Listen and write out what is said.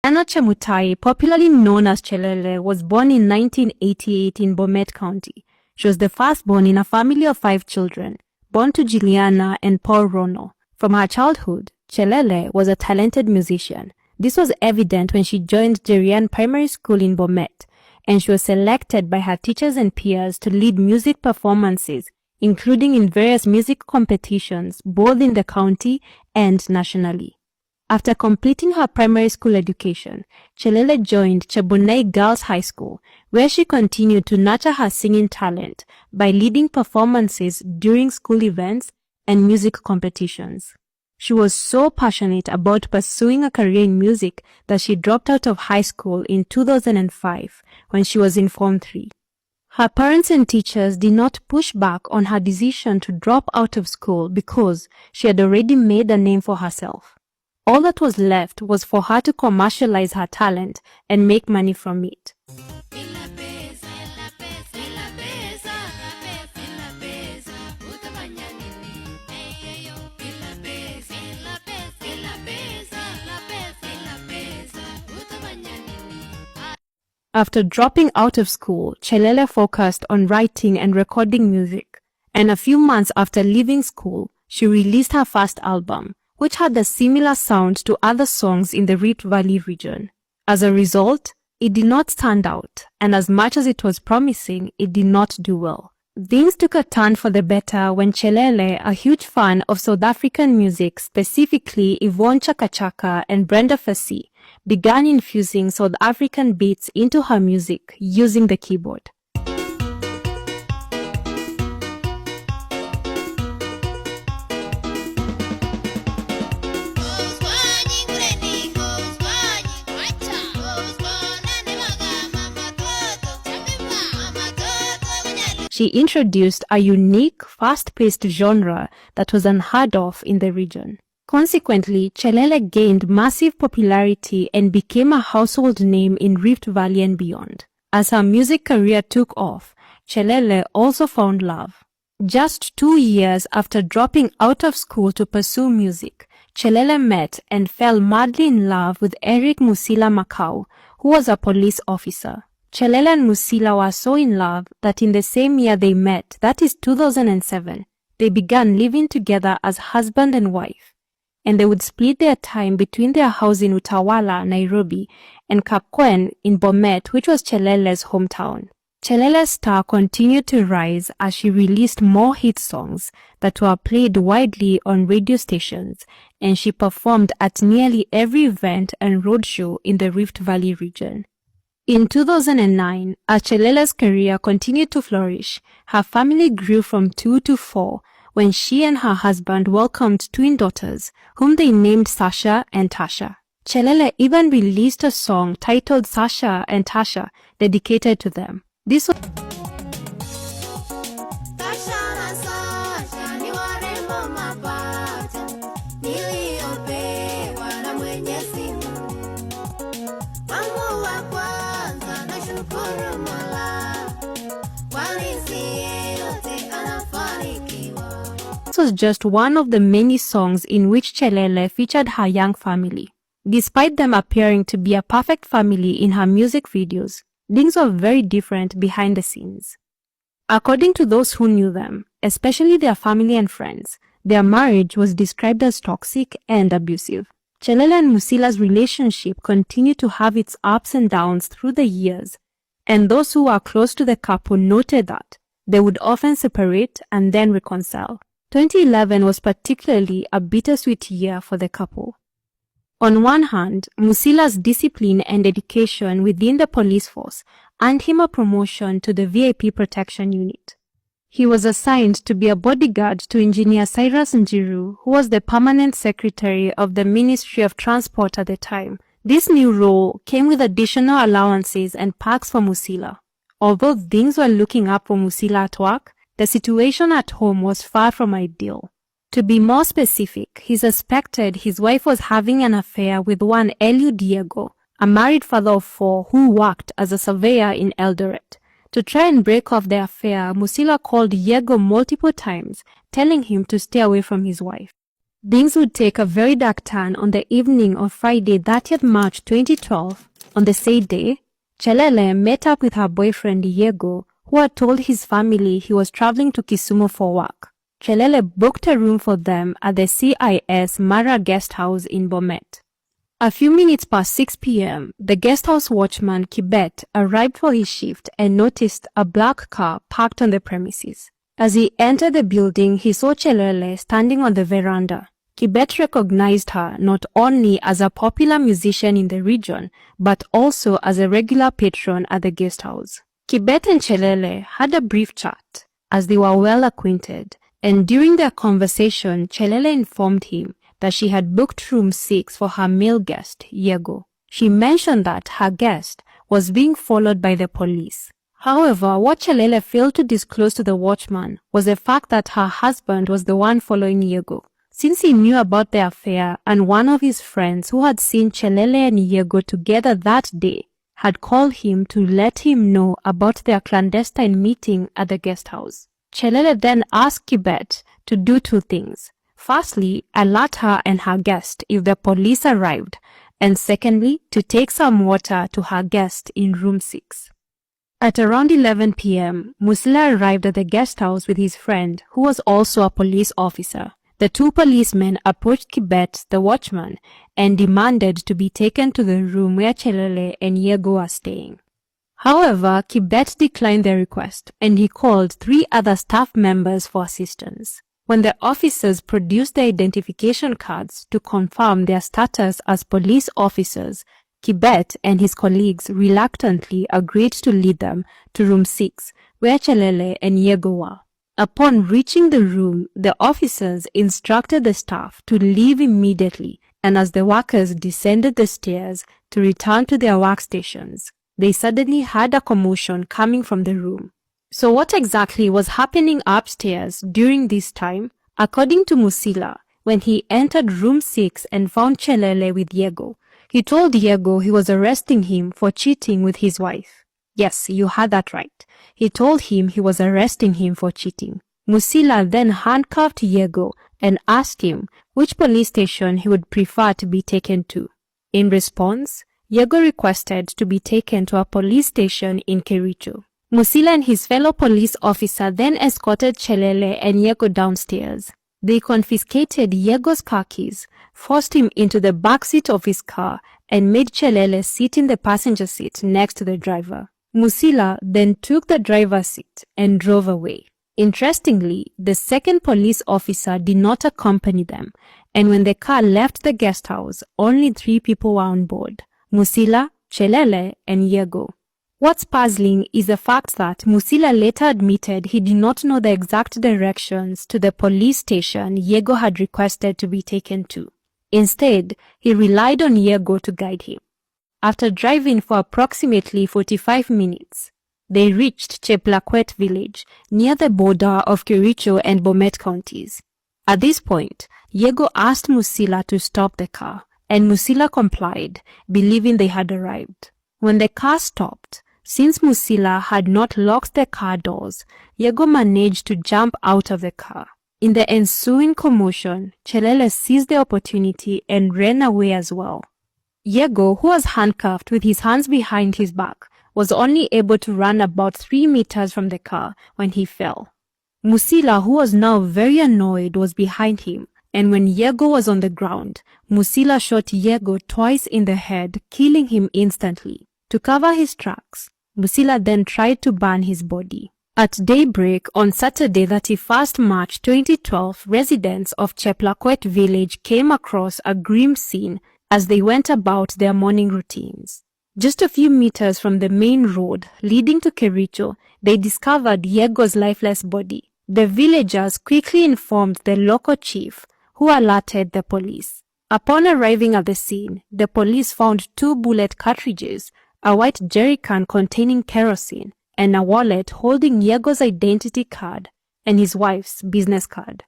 Juliana Chemutai, popularly known as Chelele, was born in 1988 in Bomet County. She was the firstborn in a family of 5 children, born to Juliana and Paul Rono. From her childhood, Chelele was a talented musician. This was evident when she joined Jerian Primary School in Bomet, and she was selected by her teachers and peers to lead music performances, including in various music competitions, both in the county and nationally. After completing her primary school education, Chelele joined Chebunei Girls High School, where she continued to nurture her singing talent by leading performances during school events and music competitions. She was so passionate about pursuing a career in music that she dropped out of high school in 2005 when she was in Form 3. Her parents and teachers did not push back on her decision to drop out of school because she had already made a name for herself. All that was left was for her to commercialize her talent and make money from it. After dropping out of school, Chelele focused on writing and recording music, and a few months after leaving school, she released her first album, which had a similar sound to other songs in the Rift Valley region. As a result, it did not stand out, and as much as it was promising, it did not do well. Things took a turn for the better when Chelele, a huge fan of South African music, specifically Yvonne Chaka Chaka and Brenda Fassie, began infusing South African beats into her music using the keyboard. She introduced a unique, fast-paced genre that was unheard of in the region. Consequently, Chelele gained massive popularity and became a household name in Rift Valley and beyond. As her music career took off, Chelele also found love. Just 2 years after dropping out of school to pursue music, Chelele met and fell madly in love with Eric Musila Makau, who was a police officer. Chelele and Musila were so in love that in the same year they met, that is 2007, they began living together as husband and wife, and they would split their time between their house in Utawala, Nairobi, and Kapkwen in Bomet, which was Chelele's hometown. Chelele's star continued to rise as she released more hit songs that were played widely on radio stations, and she performed at nearly every event and roadshow in the Rift Valley region. In 2009, as Chelele's career continued to flourish, her family grew from 2 to 4 when she and her husband welcomed twin daughters, whom they named Sasha and Tasha. Chelele even released a song titled Sasha and Tasha, dedicated to them. This was just one of the many songs in which Chelele featured her young family. Despite them appearing to be a perfect family in her music videos, things were very different behind the scenes. According to those who knew them, especially their family and friends, their marriage was described as toxic and abusive. Chelele and Musila's relationship continued to have its ups and downs through the years, and those who were close to the couple noted that they would often separate and then reconcile. 2011 was particularly a bittersweet year for the couple. On one hand, Musila's discipline and dedication within the police force earned him a promotion to the VIP protection unit. He was assigned to be a bodyguard to Engineer Cyrus Njiru, who was the permanent secretary of the Ministry of Transport at the time. This new role came with additional allowances and perks for Musila. Although things were looking up for Musila at work, the situation at home was far from ideal. To be more specific, he suspected his wife was having an affair with one Eliu Diego, a married father of 4 who worked as a surveyor in Eldoret. To try and break off the affair, Musila called Diego multiple times, telling him to stay away from his wife. Things would take a very dark turn on the evening of Friday, 30th March 2012. On the said day, Chelele met up with her boyfriend Diego, who had told his family he was traveling to Kisumu for work. Chelele booked a room for them at the CIS Mara guest house in Bomet. A few minutes past 6 p.m., the guest house watchman Kibet arrived for his shift and noticed a black car parked on the premises. As he entered the building, he saw Chelele standing on the veranda. Kibet recognized her not only as a popular musician in the region, but also as a regular patron at the guest house. Kibet and Chelele had a brief chat, as they were well acquainted, and during their conversation, Chelele informed him that she had booked room 6 for her male guest, Diego. She mentioned that her guest was being followed by the police. However, what Chelele failed to disclose to the watchman was the fact that her husband was the one following Diego. Since he knew about the affair and one of his friends who had seen Chelele and Diego together that day had called him to let him know about their clandestine meeting at the guest house. Chelele then asked Kibet to do 2 things. Firstly, alert her and her guest if the police arrived, and secondly, to take some water to her guest in room 6. At around 11 p.m., Musila arrived at the guest house with his friend, who was also a police officer. The 2 policemen approached Kibet, the watchman, and demanded to be taken to the room where Chelele and Diego were staying. However, Kibet declined their request, and he called 3 other staff members for assistance. When the officers produced their identification cards to confirm their status as police officers, Kibet and his colleagues reluctantly agreed to lead them to room 6, where Chelele and Diego were. Upon reaching the room, the officers instructed the staff to leave immediately, and as the workers descended the stairs to return to their workstations, they suddenly heard a commotion coming from the room. So what exactly was happening upstairs during this time? According to Musila, when he entered room 6 and found Chelele with Diego, he told Diego he was arresting him for cheating with his wife. Yes, you heard that right. He told him he was arresting him for cheating. Musila then handcuffed Diego and asked him which police station he would prefer to be taken to. In response, Diego requested to be taken to a police station in Kericho. Musila and his fellow police officer then escorted Chelele and Diego downstairs. They confiscated Diego's car keys, forced him into the backseat of his car, and made Chelele sit in the passenger seat next to the driver. Musila then took the driver's seat and drove away. Interestingly, the second police officer did not accompany them, and when the car left the guest house, only 3 people were on board: Musila, Chelele, and Diego. What's puzzling is the fact that Musila later admitted he did not know the exact directions to the police station Diego had requested to be taken to. Instead, he relied on Diego to guide him. After driving for approximately 45 minutes, they reached Cheplakwet village, near the border of Kericho and Bomet counties. At this point, Diego asked Musila to stop the car, and Musila complied, believing they had arrived. When the car stopped, since Musila had not locked the car doors, Diego managed to jump out of the car. In the ensuing commotion, Chelele seized the opportunity and ran away as well. Diego, who was handcuffed with his hands behind his back, was only able to run about 3 meters from the car when he fell. Musila, who was now very annoyed, was behind him, and when Diego was on the ground, Musila shot Diego twice in the head, killing him instantly. To cover his tracks, Musila then tried to burn his body. At daybreak on Saturday 31st March 2012, residents of Cheplakwet village came across a grim scene as they went about their morning routines. Just a few meters from the main road leading to Kericho, they discovered Diego's lifeless body. The villagers quickly informed the local chief, who alerted the police. Upon arriving at the scene, the police found 2 bullet cartridges, a white jerry can containing kerosene, and a wallet holding Diego's identity card and his wife's business card.